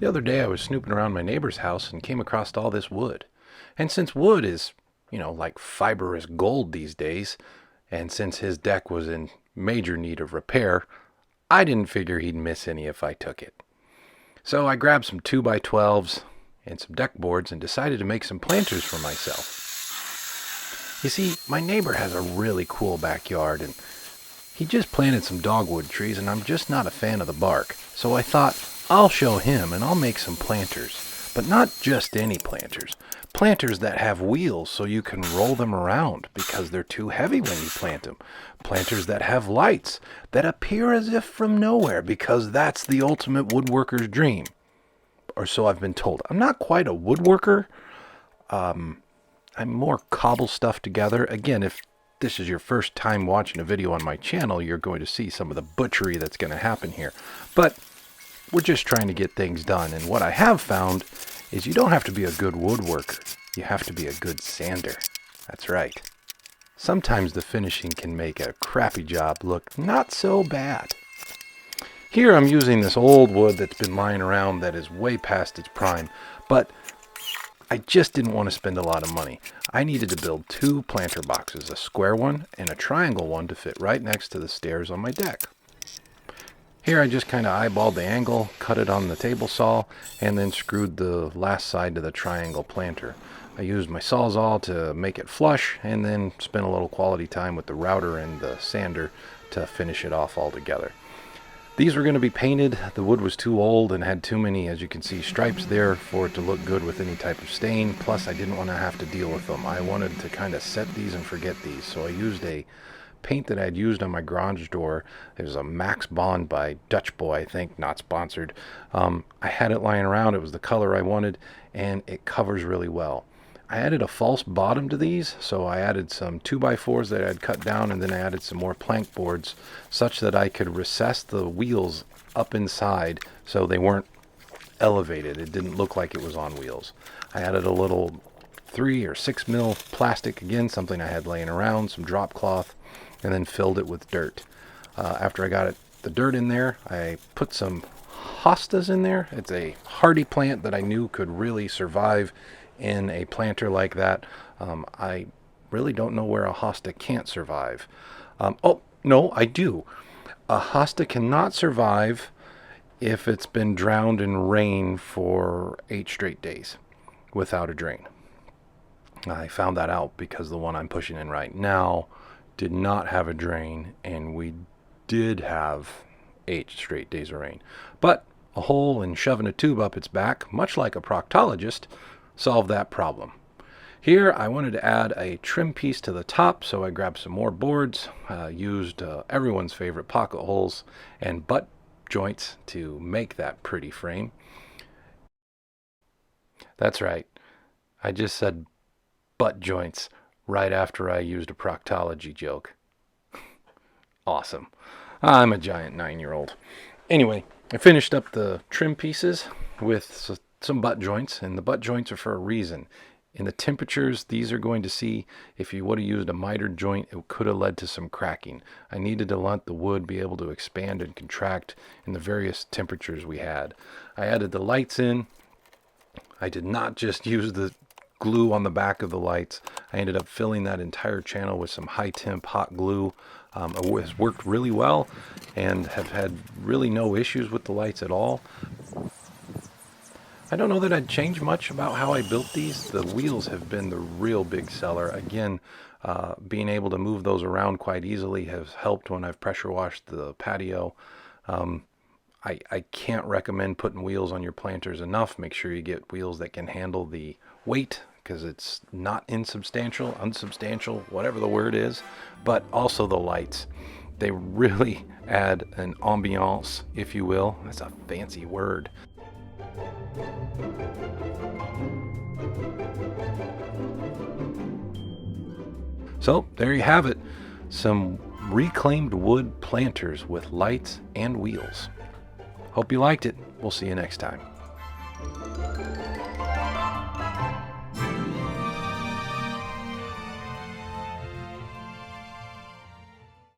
The other day I was snooping around my neighbor's house and came across all this wood. And since wood is, like fibrous gold these days, and since his deck was in major need of repair, I didn't figure he'd miss any if I took it. So I grabbed some 2x12s and some deck boards and decided to make some planters for myself. You see, my neighbor has a really cool backyard, and he just planted some dogwood trees, and I'm just not a fan of the bark. So I thought, I'll show him and I'll make some planters. But not just any planters. Planters that have wheels so you can roll them around because they're too heavy when you plant them. Planters that have lights that appear as if from nowhere because that's the ultimate woodworker's dream. Or so I've been told. I'm not quite a woodworker. I'm more cobble stuff together. Again, if this is your first time watching a video on my channel, you're going to see some of the butchery that's going to happen here. But we're just trying to get things done. And what I have found is you don't have to be a good woodworker. You have to be a good sander. That's right. Sometimes the finishing can make a crappy job look not so bad. Here I'm using this old wood that's been lying around that is way past its prime, but I just didn't want to spend a lot of money. I needed to build 2 planter boxes, a square one and a triangle one to fit right next to the stairs on my deck. Here I just kind of eyeballed the angle, cut it on the table saw, and then screwed the last side to the triangle planter. I used my Sawzall to make it flush, and then spent a little quality time with the router and the sander to finish it off all together. These were going to be painted. The wood was too old and had too many, as you can see, stripes there for it to look good with any type of stain. Plus, I didn't want to have to deal with them. I wanted to kind of set these and forget these, so I used a paint that I'd used on my garage door. It was a Max Bond by Dutch Boy, I think, not sponsored. I had it lying around. It was the color I wanted, and it covers really well. I added a false bottom to these, so I added some 2x4s that I'd cut down, and then I added some more plank boards such that I could recess the wheels up inside so they weren't elevated. It didn't look like it was on wheels. I added a little 3 or 6 mil plastic, again, something I had laying around, some drop cloth, and then filled it with dirt. After I got the dirt in there, I put some hostas in there. It's a hardy plant that I knew could really survive in a planter like that. I really don't know where a hosta can't survive. Oh, no, I do. A hosta cannot survive if it's been drowned in rain for 8 straight days without a drain. I found that out because the one I'm pushing in right now did not have a drain, and we did have 8 straight days of rain. But a hole and shoving a tube up its back, much like a proctologist, solved that problem. Here I wanted to add a trim piece to the top, so I grabbed some more boards, used everyone's favorite pocket holes and butt joints to make that pretty frame. That's right, I just said butt joints right after I used a proctology joke. Awesome. I'm a giant 9-year-old. Anyway, I finished up the trim pieces with some butt joints, and the butt joints are for a reason. In the temperatures these are going to see, if you would have used a mitered joint, it could have led to some cracking. I needed to let the wood be able to expand and contract in the various temperatures we had. I added the lights in. I did not just use the glue on the back of the lights. I ended up filling that entire channel with some high temp hot glue. It has worked really well and have had really no issues with the lights at all. I don't know that I'd change much about how I built these. The wheels have been the real big seller. Again, being able to move those around quite easily has helped when I've pressure washed the patio. I can't recommend putting wheels on your planters enough. Make sure you get wheels that can handle the weight, because it's not unsubstantial, whatever the word is, but also the lights. They really add an ambiance, if you will. That's a fancy word. So there you have it, some reclaimed wood planters with lights and wheels. Hope you liked it. We'll see you next time.